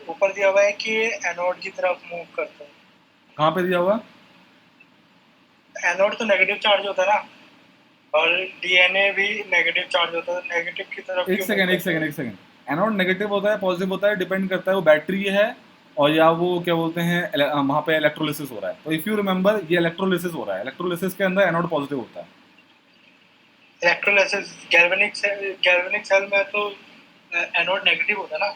ऊपर दिया हुआ है कि एनोड की तरफ मूव करता है। कहाँ पे दिया हुआ? एनोड तो नेगेटिव चार्ज होता है ना, और डीएनए भी नेगेटिव चार्ज होता है, नेगेटिव की तरफ एक क्यों मूव सेकेंड एक करता सेकेंड है? एक सेकेंड। एनोड नेगेटिव होता है, पॉजिटिव होता है, डिपेंड करता है वो बैटरी है और या वो क्या बोलते हैं वहाँ पे इलेक्ट्रोलिसिस हो रहा है। तो इफ़ यू रिमेंबर ये इलेक्ट्रोलिसिस हो रहा है, इलेक्ट्रोलिसिस के अंदर एनोड पॉजिटिव होता है। इलेक्ट्रोलाइसिस गैल्वेनिक सेल में तो एनोड नेगेटिव होता है ना।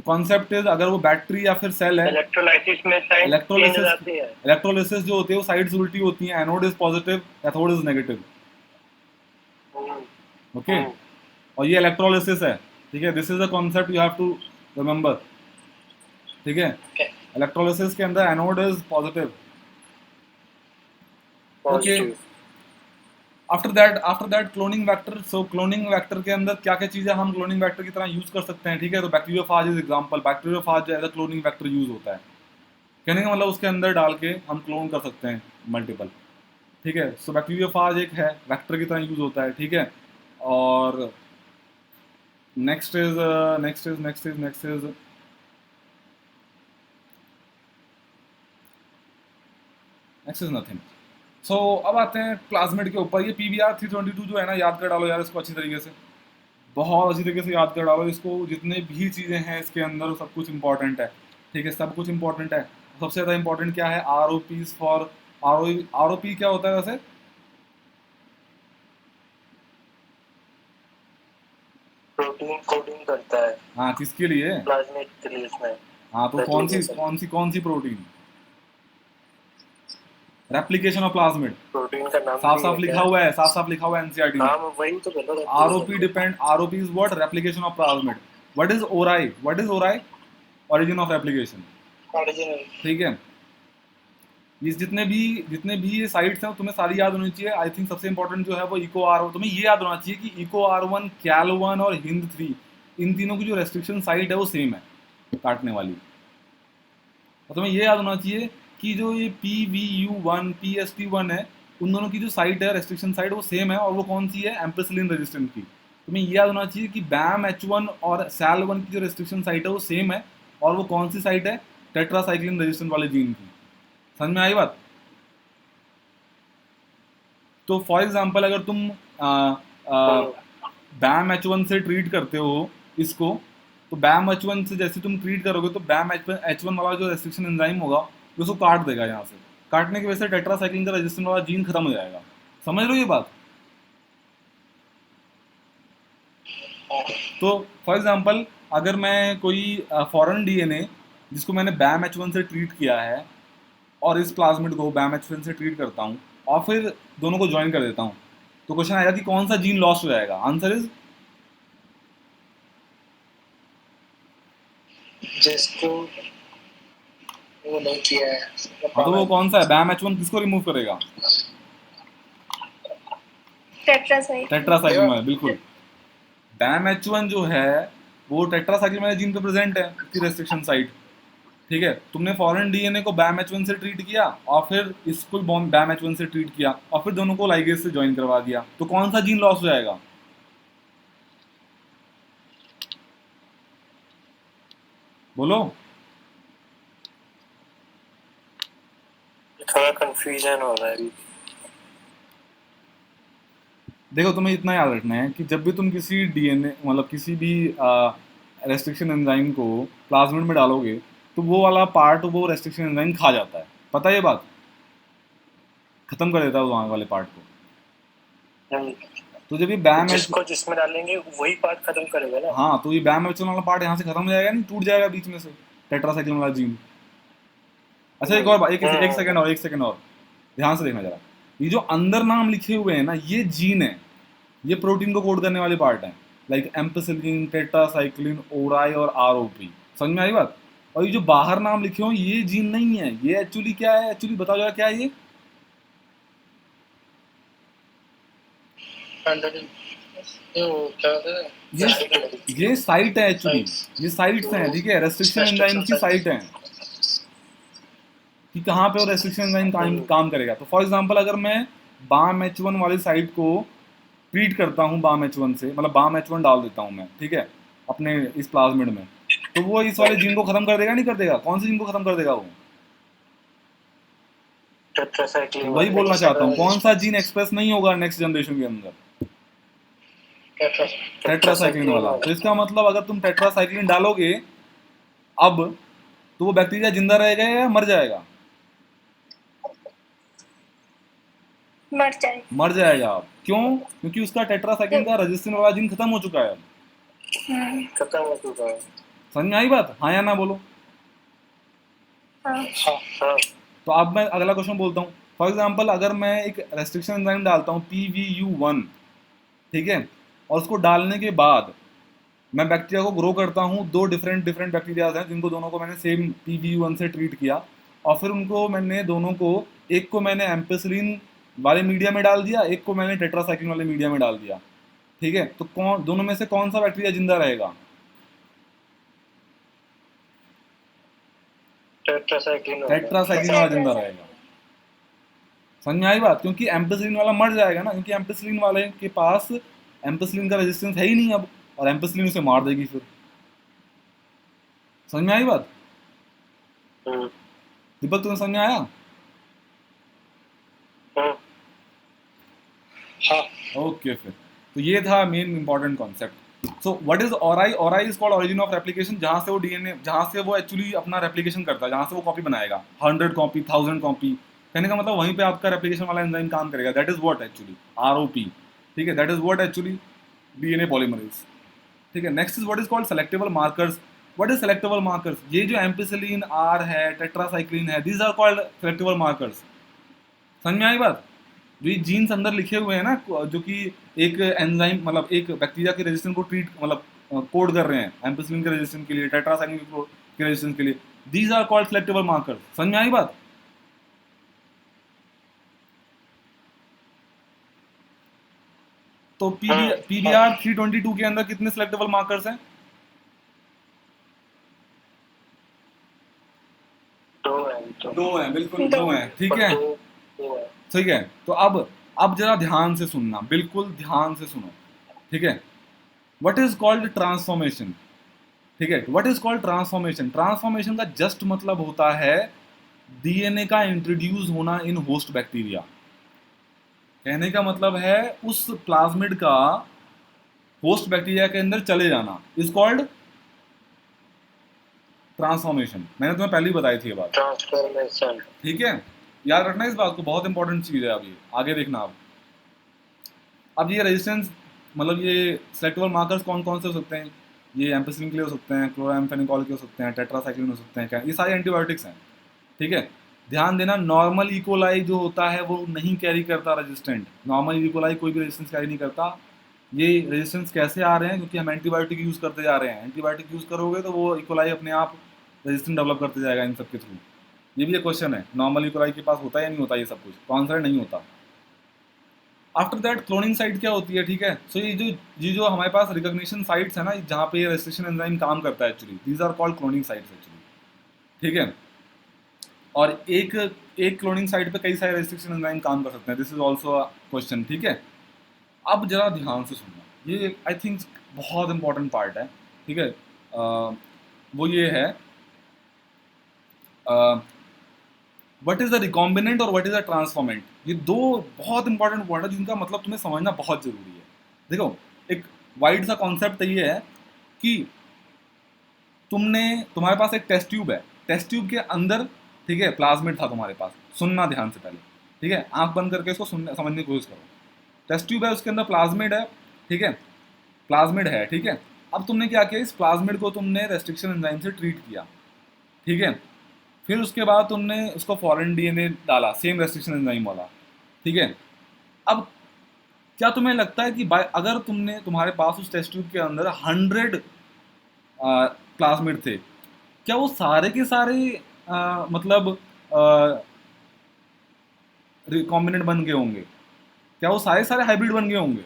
कॉन्सेप्ट इज अगर वो बैटरी या फिर सेल है, इलेक्ट्रोलाइसिस में साइन चेंज हो इलेक्ट्रोलिसिस जाती है। इलेक्ट्रोलिसिस जो होती है वो साइड्स उल्टी होती हैं, anode is positive, cathode is negative. Hmm, okay, और ये इलेक्ट्रोलिसिस है। ठीक है, this is a concept you have to remember. ठीक है, ओके, इलेक्ट्रोलिसिस के अंदर anode is positive. Okay, positive. After that cloning vector. So cloning vector के अंदर क्या क्या चीज़ें हम क्लोनिंग वेक्टर की तरह यूज कर सकते हैं? ठीक है, तो बैक्टीरियोफाज इज एग्जांपल, बैक्टीरियोफाज जो as a cloning vector use होता है। कहने का मतलब उसके अंदर डाल के हम क्लोन कर सकते हैं मल्टीपल। ठीक है, सो बैक्टीरियोफाज एक है, वेक्टर की तरह यूज होता है। ठीक है, और नेक्स्ट इज नथिंग। सो अब आते हैं प्लाज्मिड के ऊपर। ये PBr 322 जो है ना, याद कर डालो यार इसको अच्छी तरीके से, बहुत अच्छी तरीके से याद कर डालो इसको। जितने भी चीज़ें हैं इसके अंदर वो सब कुछ इंपॉर्टेंट है। ठीक है, सब कुछ इंपॉर्टेंट है। सबसे ज़्यादा इंपॉर्टेंट क्या है? ROPs फॉर ROP क्या होता है वैसे? प्रोटीन कोडिंग करता है हाँ, किसके लिए? प्लाज्मिड रिलीज में, हाँ, तो कौन सी रेप्लिकेशन। कौन सी कौन सी protein? Replication of plasmid. Protein का नाम साफ भी है साफ लिखा क्या? हुआ है, साफ साफ लिखा हुआ है एनसीईआरटी में। हाँ, मैं वही तो कर रहा ROP था। Depend, ROP is what? Replication of plasmid. What is ORI? Origin of replication. Original. ठीक है, ये जितने भी ये साइट्स हैं तुम्हें सारी याद होनी चाहिए। आई थिंक सबसे इंपॉर्टेंट जो है वो इको आर, तुम्हें ये याद होना चाहिए कि इको R1, कैल 1 और हिंद 3, इन तीनों की जो रेस्ट्रिक्शन साइट है वो सेम है काटने वाली। और तुम्हें ये याद होना चाहिए कि जो ये PVU1 PST1 है, उन दोनों की जो साइट है रेस्ट्रिक्शन साइट वो सेम है, और वो कौन सी है? एम्पिसिलिन रेजिस्टेंट की। तुम्हें ये याद होना चाहिए कि BAM H1 और SAL1 की जो रेस्ट्रिक्शन साइट है वो सेम है, और वो कौन सी साइट है? टेट्रासाइक्लिन रेजिस्टेंट वाले जीन की। समझ में आई बात? तो फॉर एग्जांपल अगर तुम BAM H1 से ट्रीट करते हो इसको, तो BAM H1 से जैसे तुम ट्रीट करोगे तो BAM H1 वाला जो रेस्ट्रिक्शन एंजाइम होगा वो उसको काट देगा यहाँ से। काटने की वजह से टेट्रासाइक्लिन का रेजिस्टेंस वाला जीन खत्म हो जाएगा। समझ लो ये बात? तो फॉर एग्जांपल अगर मैं कोई फॉरेन डीएनए जिसको मैंने BAM H1 से ट्रीट किया है और इस प्लाज्मिड को BAM H1 से ट्रीट करता हूँ और फिर दोनों को ज्वाइन कर देता हूँ, तो क्वेश्चन आएगा कि कौन सा जीन लॉस्ट हो जाएगा? आंसर इज, जिसको वो नहीं किया है, हाँ तो बताना वो है। कौन सा है? BAM H1 किसको रिमूव करेगा? टेट्रासाइक्लिन। टेट्रासाइक्लिन ये वाला, बिल्कुल। BAM H1 जो है वो टेट्रासाइक्लिन वाले जीन पे प्रेजेंट है, उसकी रेस्ट्रिक्शन साइट। ठीक है, तुमने फॉरेन डीएनए को BAM H1 से ट्रीट किया और फिर इसको BAM H1 से ट्रीट किया और फिर दोनों को लाइगेज से ज्वाइन करवा दिया, तो कौन सा जीन लॉस हो जाएगा? बोलो। थोड़ा कंफ्यूजन हो रहा है अभी। देखो, तुम्हें इतना याद रखना है कि जब भी तुम किसी डीएनए मतलब किसी भी रेस्ट्रिक्शन एंजाइम को प्लाज्मिड में डालोगे तो वो वाला पार्ट वो रेस्ट्रिक्शन एंजाइम खा जाता है। पता है ये बात? खत्म कर देता है वहाँ वाले पार्ट को। हम्म, तो जब ये बैम एच जिसको जिसमें डालेंगे वही पार्ट खत्म करेगा ना। हाँ, तो ये BAM H1 वाला पार्ट यहाँ से खत्म हो जाएगा, नहीं टूट जाएगा बीच में से, टेट्रासाइक्लिन वाला जीन। अच्छा, एक और एक सेकंड और, एक सेकंड और ध्यान से देखना जरा। ये जो अंदर नाम लिखे हुए हैं ना, ये जीन है, ये प्रोटीन को कोड करने वाले पार्ट हैं, लाइक एम्पिसिलिन, टेट्रासाइक्लिन, ओराई और ROP। समझ में आई बात? और ये जो बाहर नाम लिखे हो ये जीन नहीं है, ये एक्चुअली क्या है? एक्चुअली बताओ जरा क्या है ये? वो क्या होता है? ये ये साइट है एक्चुअली, ये साइट्स हैं। ठीक है, रेस्ट्रिक्शन रेस्ट्रिक्शन एंजाइम की साइट। साइट है कि कहाँ पे वो रेस्ट्रिक्शन एंजाइम काम करेगा। तो फॉर एग्जांपल अगर मैं BAM H1 वाली साइट को ट्रीट करता हूँ BAM H1 से, मतलब BAM H1 डाल देता हूँ मैं, ठीक है, अपने इस प्लाज्मिड में, तो वो इस वाले जीन को खत्म कर देगा नहीं कर देगा? कौन से जीन को खत्म कर देगा वो? टेट्रासाइक्लिन वही बोलना चाहता हूँ, कौन सा जीन एक्सप्रेस नहीं होगा नेक्स्ट जनरेशन के अंदर? टेट्रासाइक्लिन वाला। तो इसका मतलब अगर तुम टेट्रासाइक्लिन डालोगे अब, तो वो बैक्टीरिया जिंदा रहेगा या मर जाएगा? मर जाए। मर जाएगा। क्यों? क्योंकि उसका टेट्रासाइक्लिन का रेजिस्टेंस वाला जीन खत्म हो चुका है। खत्म हो चुका है। समझ में आई बात? हाँ या ना बोलो। हाँ। हाँ तो अब मैं अगला क्वेश्चन बोलता हूँ। फॉर एग्जाम्पल अगर मैं एक रेस्ट्रिक्शन एंजाइम डालता हूँ PVU1, ठीक है, और उसको डालने के बाद मैं बैक्टीरिया को ग्रो करता हूँ, दो डिफरेंट बैक्टीरियाज हैं जिनको दोनों को मैंने सेम PVU1 से ट्रीट किया, और फिर उनको मैंने दोनों को, एक को मैंने एम्पेसिलिन वाले मीडिया में डाल दिया, एक को मैंने टेट्रासाइक्लिन वाले मीडिया में डाल दिया, ठीक है, तो कौन दोनों में से कौन सा बैक्टीरिया जिंदा रहेगा? टेट्रासाइक्लिन वाला जिंदा रहेगा। समझ में आई बात? क्योंकि एम्पेसिलिन वाला मर जाएगा ना, क्योंकि एम्पेसिलिन वाले के पास एम्पेसिलिन का रेजिस्टेंस है ही नहीं अब, और एम्पेसिलिन उसे मार देगी फिर। समझ में आई बात? दीपक तुम्हें समझ में आया? हाँ। ओके फिर तो ये था main important concept. So what is ori? Ori is called origin of replication, जहाँ से वो डीएनए, जहाँ से वो एक्चुअली अपना रेप्लिकेशन करता है, जहाँ से वो कॉपी बनाएगा, 100 कॉपी 1000 कॉपी, कहने का मतलब वहीं पे आपका रेप्लिकेशन वाला एंजाइम काम करेगा। That is what actually ROP, ठीक है, that is what actually DNA polymerase, ठीक है। Next is what is called selectable markers. What is selectable markers? ये जो एम्पिसिलिन R है, टेट्रासाइक्लिन है, these are called selectable markers. समझ में आई बात? जो ये जीन्स अंदर लिखे हुए हैं ना, जो कि एक एंजाइम मतलब एक बैक्टीरिया के रेजिस्टेंस को ट्रीट मतलब कोड कर रहे हैं, एम्पिसिलिन के रेजिस्टेंस के लिए, टेट्रासाइक्लिन के रेजिस्टेंस के लिए, these are called selectable markers. समझ में आई बात? तो PBR 322 के अंदर कितने सेलेक्टेबल मार्कर्स हैं? दो हैं, बिल्कुल दो हैं, ठीक है, ठीक है। तो अब जरा ध्यान से सुनना, बिल्कुल ध्यान से सुनो, ठीक है। व्हाट इज कॉल्ड ट्रांसफॉर्मेशन, ठीक है, what is called transformation? Transformation का जस्ट मतलब होता है डीएनए का इंट्रोड्यूस होना इन होस्ट बैक्टीरिया। कहने का मतलब है उस प्लाज्मिड का होस्ट बैक्टीरिया के अंदर चले जाना इज कॉल्ड ट्रांसफॉर्मेशन। मैंने तुम्हें पहले ही बताई थी ये बात, ट्रांसफॉर्मेशन, ठीक है, याद रखना इस बात को, बहुत इंपॉर्टेंट चीज़ है। अभी आगे देखना। अब ये रेजिस्टेंस मतलब ये सेलेक्टेबल मार्कर्स कौन कौन से हो सकते हैं? ये एम्पेसिलिन के लिए हो सकते हैं, क्लोराम्फेनिकॉल के हो सकते हैं, टेट्रासाइक्लिन हो सकते हैं, क्या ये सारे एंटीबायोटिक्स हैं, ठीक है। ध्यान देना, नॉर्मल इकोलाई जो होता है वो नहीं कैरी करता रेजिस्टेंट। नॉर्मल इकोलाई कोई भी रेजिस्टेंस कैरी नहीं करता। ये रेजिस्टेंस कैसे आ रहे हैं? क्योंकि हम एंटीबायोटिक यूज़ करते जा रहे हैं। एंटीबायोटिक यूज़ करोगे तो वो इकोलाई अपने आप रेजिस्टेंट डेवलप करते जाएगा इन सब के थ्रू। ये भी एक क्वेश्चन है, नॉर्मल इकोलाई के पास होता है या नहीं होता ये सब कुछ? तो आंसर नहीं होता। आफ्टर दैट क्लोनिंग साइट क्या होती है, ठीक है। सो ये जो हमारे पास रिकॉग्निशन साइट्स है ना, जहाँ पे ये रेस्ट्रिक्शन एंजाइम काम करता है actually, these are called cloning sites actually, ठीक है। और एक क्लोनिंग साइट पे कई सारे रेस्ट्रिक्शन एंजाइम काम कर सकते हैं। दिस इज ऑल्सो क्वेश्चन, ठीक है। अब जरा ध्यान से सुनना, ये आई थिंक बहुत इंपॉर्टेंट पार्ट है, ठीक है। वो ये है व्हाट इज द रिकॉम्बिनेंट और व्हाट इज द ट्रांसफॉर्मेंट। ये दो बहुत इंपॉर्टेंट वर्ड है जिनका मतलब तुम्हें समझना बहुत जरूरी है। देखो, एक वाइड सा कॉन्सेप्ट ये है कि तुम्हारे पास एक टेस्ट ट्यूब है, टेस्ट ट्यूब के अंदर, ठीक है, प्लाज्मिड था तुम्हारे पास। सुनना ध्यान से पहले, ठीक है, आंख बंद करके इसको समझने की कोशिश करो। टेस्ट ट्यूब है, उसके अंदर प्लाज्मिड है, ठीक है, प्लाज्मिड है, ठीक है। अब तुमने क्या किया, इस प्लाज्मिड को तुमने रेस्ट्रिक्शन एंजाइम से ट्रीट किया, ठीक है। फिर उसके बाद तुमने उसको फॉरेन डीएनए डाला, सेम रेस्ट्रिक्शन एंजाइम वाला, ठीक है। अब क्या तुम्हें लगता है कि अगर तुम्हारे पास उस टेस्ट ट्यूब के अंदर 100 प्लाज्मिड थे, क्या वो सारे के सारे मतलब रिकॉम्बिनेंट बन गए होंगे? क्या वो सारे सारे हाइब्रिड बन गए होंगे?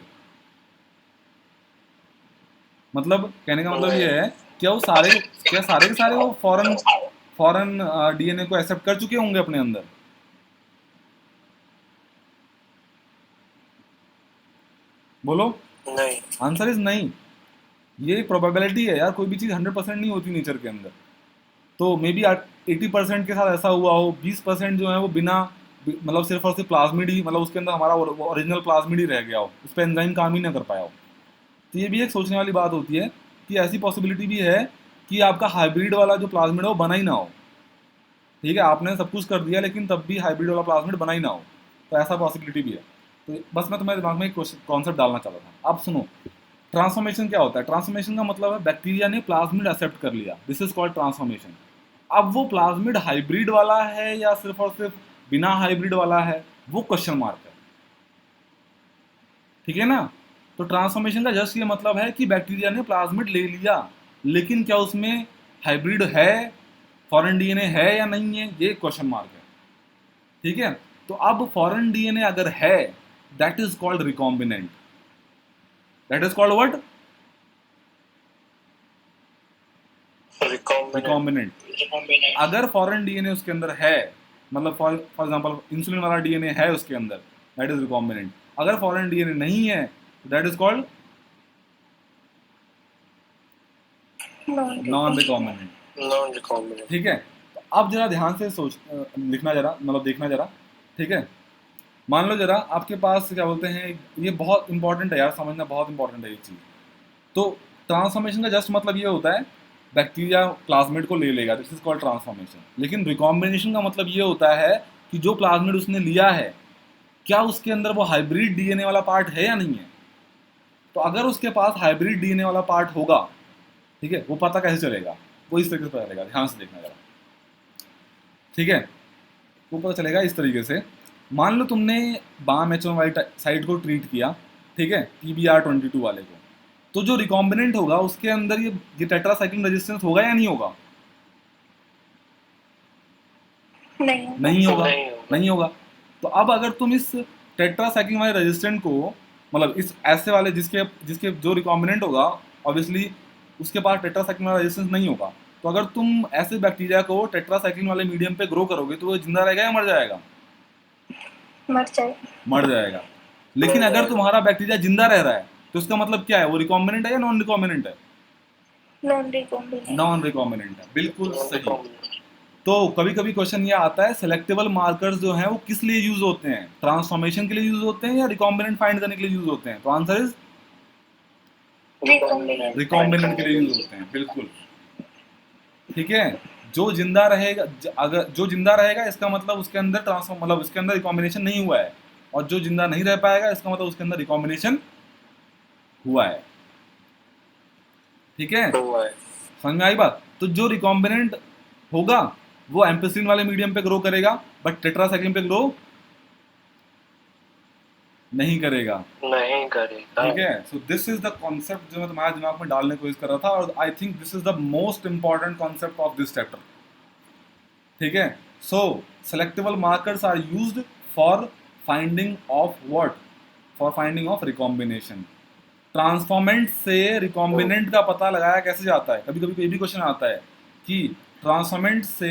मतलब कहने का मतलब ये है, क्या सारे के सारे वो फॉरेन डीएनए को एक्सेप्ट कर चुके होंगे अपने अंदर? बोलो। नहीं। आंसर इज नहीं। ये प्रोबेबिलिटी है यार, कोई भी चीज़ 100% नहीं होती नेचर के अंदर। तो मे बी 80% के साथ ऐसा हुआ हो, 20% जो है वो बिना मतलब सिर्फ और सिर्फ प्लाज्मिड ही, मतलब उसके अंदर हमारा ओरिजिनल प्लाज्मिड ही रह गया हो, उस पर एंजाइम काम ही ना कर पाया हो। तो ये भी एक सोचने वाली बात होती है कि ऐसी पॉसिबिलिटी भी है कि आपका हाइब्रिड वाला जो प्लाज्मिड है वो बना ही ना हो। ठीक है, आपने सब कुछ कर दिया लेकिन तब भी हाइब्रिड वाला प्लाज्मिड बना ही ना हो, तो ऐसा पॉसिबिलिटी भी है। तो बस मैं तुम्हारे दिमाग में एक कॉन्सेप्ट डालना चाहता था। अब सुनो, ट्रांसफॉर्मेशन क्या होता है? ट्रांसफॉर्मेशन का मतलब है बैक्टीरिया ने प्लाज्मिड एक्सेप्ट कर लिया, दिस इज कॉल्ड ट्रांसफॉर्मेशन। अब वो प्लाज्मिड हाइब्रिड वाला है या सिर्फ और सिर्फ बिना हाइब्रिड वाला है, वो क्वेश्चन मार्क है। ठीक है ना? तो ट्रांसफॉर्मेशन का जस्ट ये मतलब है कि बैक्टीरिया ने प्लाज्मिड ले लिया, लेकिन क्या उसमें हाइब्रिड है, फॉरेन डीएनए है या नहीं है, ये क्वेश्चन मार्क है। ठीक है, तो अब फॉरेन डीएनए अगर है, that is called recombinant. That is called what? Recombinant. Recombinant. अगर फॉरेन डीएनए उसके अंदर है, मतलब फॉर एग्जांपल इंसुलिन वाला डीएनए है उसके अंदर, दैट इज रिकॉम्बिनेंट। अगर फॉरेन डीएनए नहीं है, that is called non recombinant. Non recombinant. ठीक है, तो अब जरा ध्यान से सोच लिखना जरा, मतलब देखना जरा। ठीक है, मान लो जरा आपके पास क्या बोलते हैं, ये बहुत इंपॉर्टेंट है यार, समझना बहुत इंपॉर्टेंट है ये चीज़। तो ट्रांसफॉर्मेशन का जस्ट मतलब ये होता है बैक्टीरिया प्लाज्मिड को ले लेगा, दिस इज कॉल्ड ट्रांसफॉर्मेशन। लेकिन रिकॉम्बिनेशन का मतलब ये होता है कि जो प्लाज्मिड उसने लिया है, क्या उसके अंदर वो हाइब्रिड डीएनए वाला पार्ट है या नहीं है। तो अगर उसके पास हाइब्रिड डीएनए वाला पार्ट होगा, ठीक है, वो पता कैसे चलेगा? वो इस तरीके से पता चलेगा, ध्यान से देखना जरा। ठीक है, वो पता चलेगा इस तरीके से। मान लो तुमने बाम एच वाली साइट को ट्रीट किया, ठीक है, TBR22 वाले को, तो जो रिकॉम्बिनेंट होगा उसके अंदर ये टेट्रासाइक्लिन रेजिस्टेंस होगा या नहीं होगा? नहीं होगा। नहीं होगा। तो अब अगर तुम इस टेट्रासाइक्लिन वाले रेजिस्टेंट को, मतलब इस ऐसे वाले जिसके जिसके जो रिकॉम्बिनेंट होगा, ऑब्वियसली उसके पास टेट्रासाइक्लिन वाला रेजिस्टेंस नहीं होगा। तो अगर तुम ऐसे बैक्टीरिया को टेट्रासाइक्लिन वाले मीडियम पे ग्रो करोगे तो वो जिंदा रहेगा या मर जाएगा? मर जाएगा। लेकिन अगर तुम्हारा बैक्टीरिया जिंदा रह रहा है तो उसका मतलब क्या है? वो रिकॉम्बिनेंट है या नॉन रिकॉम्बिनेंट है? नॉन रिकॉम्बिनेंट है, बिल्कुल सही। तो कभी कभी क्वेश्चन ये आता है, सेलेक्टेबल मार्कर्स जो हैं वो किस लिए यूज होते हैं? ट्रांसफॉर्मेशन के लिए यूज होते हैं या रिकॉम्बिनेंट फाइंड करने के लिए यूज होते हैं? तो आंसर इज रिकॉम्बिनेंट के लिए यूज होते हैं, बिल्कुल। ठीक है, जो जिंदा रहेगा, अगर जो जिंदा रहेगा इसका मतलब उसके अंदर ट्रांसफॉर्म, मतलब उसके अंदर रिकॉम्बिनेशन नहीं हुआ है, और जो जिंदा नहीं रह पाएगा इसका मतलब उसके अंदर रिकॉम्बिनेशन हुआ है। ठीक है, समझ में आई बात? तो जो रिकॉम्बिनेंट होगा वो एम्पिसिलिन वाले मीडियम पे ग्रो करेगा, बट टेट्रासाइक्लिन पे ग्रो नहीं करेगा। ठीक है, so this is the concept जो मैं तुम्हारे दिमाग में डालने की कोशिश कर रहा था, और I think this is the most important concept of this chapter. ठीक है, so selectable markers are used for finding of what? For finding of recombination. Transformant से रिकॉम्बिनेंट का पता लगाया कैसे जाता है? कभी कभी कोई भी क्वेश्चन आता है कि ट्रांसफॉर्मेंट से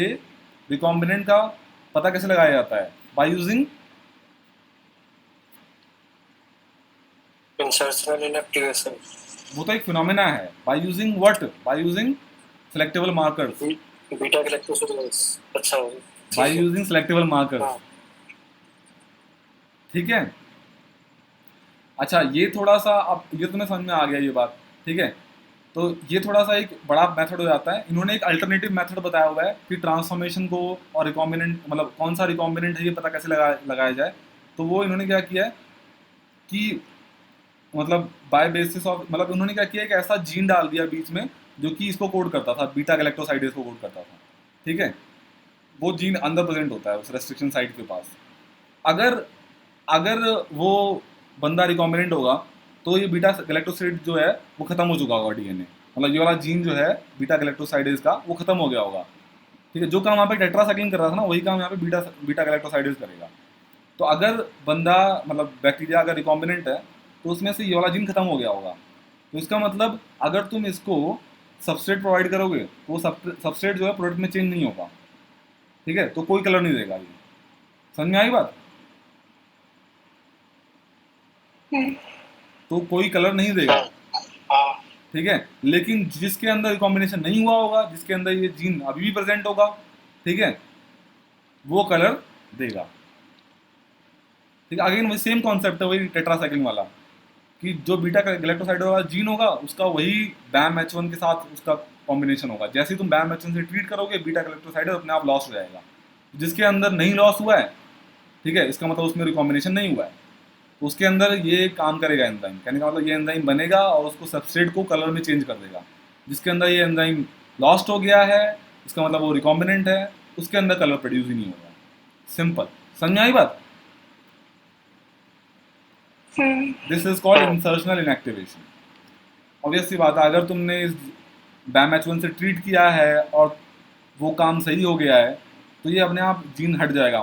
रिकॉम्बिनेंट का पता कैसे लगाया जाता है? By using insertional inactivation. वो तो एक फिनोमेना है। By using what? By using selectable markers. Beta galactosidase. अच्छा, बाय यूजिंग सेलेक्टेबल मार्कर्स। ठीक है, अच्छा ये थोड़ा सा, अब ये तुम्हें समझ में आ गया ये बात। ठीक है, तो ये थोड़ा सा एक बड़ा मेथड हो जाता है। इन्होंने एक अल्टरनेटिव मेथड बताया हुआ है कि ट्रांसफॉर्मेशन को और रिकॉम्बिनेंट, मतलब कौन सा रिकॉम्बिनेंट है ये पता कैसे लगाया जाए। तो वो इन्होंने क्या किया है कि मतलब बाय बेसिस ऑफ, मतलब उन्होंने क्या किया, एक ऐसा जीन डाल दिया बीच में जो कि इसको कोड करता था, बीटा गैलेक्टोसाइडेज को कोड करता था। ठीक है, वो जीन अंदर प्रेजेंट होता है उस रेस्ट्रिक्शन साइट के पास। अगर अगर वो बंदा रिकॉम्बिनेंट होगा तो ये बीटा गैलेक्टोसाइड जो है वो खत्म हो चुका होगा डीएनए, मतलब ये वाला जीन जो है बीटा गैलेक्टोसाइडेज का वो खत्म हो गया होगा। ठीक है, जो काम यहाँ पे टेट्रासाइक्लिन कर रहा था ना, वही काम यहाँ पे बीटा गैलेक्टोसाइडेज करेगा। तो अगर बंदा, मतलब बैक्टीरिया अगर रिकॉम्बिनेंट है तो उसमें से ये वाला जीन खत्म हो गया होगा। तो इसका मतलब अगर तुम इसको सबस्ट्रेट प्रोवाइड करोगे तो वो सबस्ट्रेट जो है प्रोडक्ट में चेंज नहीं होगा। ठीक है, तो कोई कलर नहीं देगा। ये समझ में आई बात? तो कोई कलर नहीं देगा। हाँ। ठीक है, लेकिन जिसके अंदर रिकॉम्बिनेशन नहीं हुआ होगा, जिसके अंदर ये जीन अभी भी प्रेजेंट होगा, ठीक है, वो कलर देगा। ठीक है, अगेन वही सेम कॉन्सेप्ट है, वही टेट्रासाइक्लिन वाला, कि जो बीटा गैलेक्टोसाइड वाला जीन होगा उसका वही BAM H1 के साथ उसका कॉम्बिनेशन होगा। जैसे ही तुम BAM H1 से ट्रीट करोगे, बीटा गैलेक्टोसाइड अपने आप लॉस हो जाएगा। जिसके अंदर नहीं लॉस हुआ है, ठीक है, इसका मतलब उसमें रिकॉम्बिनेशन नहीं हुआ है, तो उसके अंदर ये काम करेगा एंजाइम। कहने का मतलब ये एंजाइम बनेगा और उसको सबस्ट्रेट को कलर में चेंज कर देगा। जिसके अंदर ये एंजाइम लॉस्ट हो गया है, इसका मतलब वो रिकॉम्बिनेंट है, उसके अंदर कलर प्रोड्यूस ही नहीं होगा। सिंपल, समझ में आई बात? This is called insertional inactivation. Obviously बात है, अगर तुमने इस BAM H1 से ट्रीट किया है और वो काम सही हो गया है, तो ये अपने आप जीन हट जाएगा।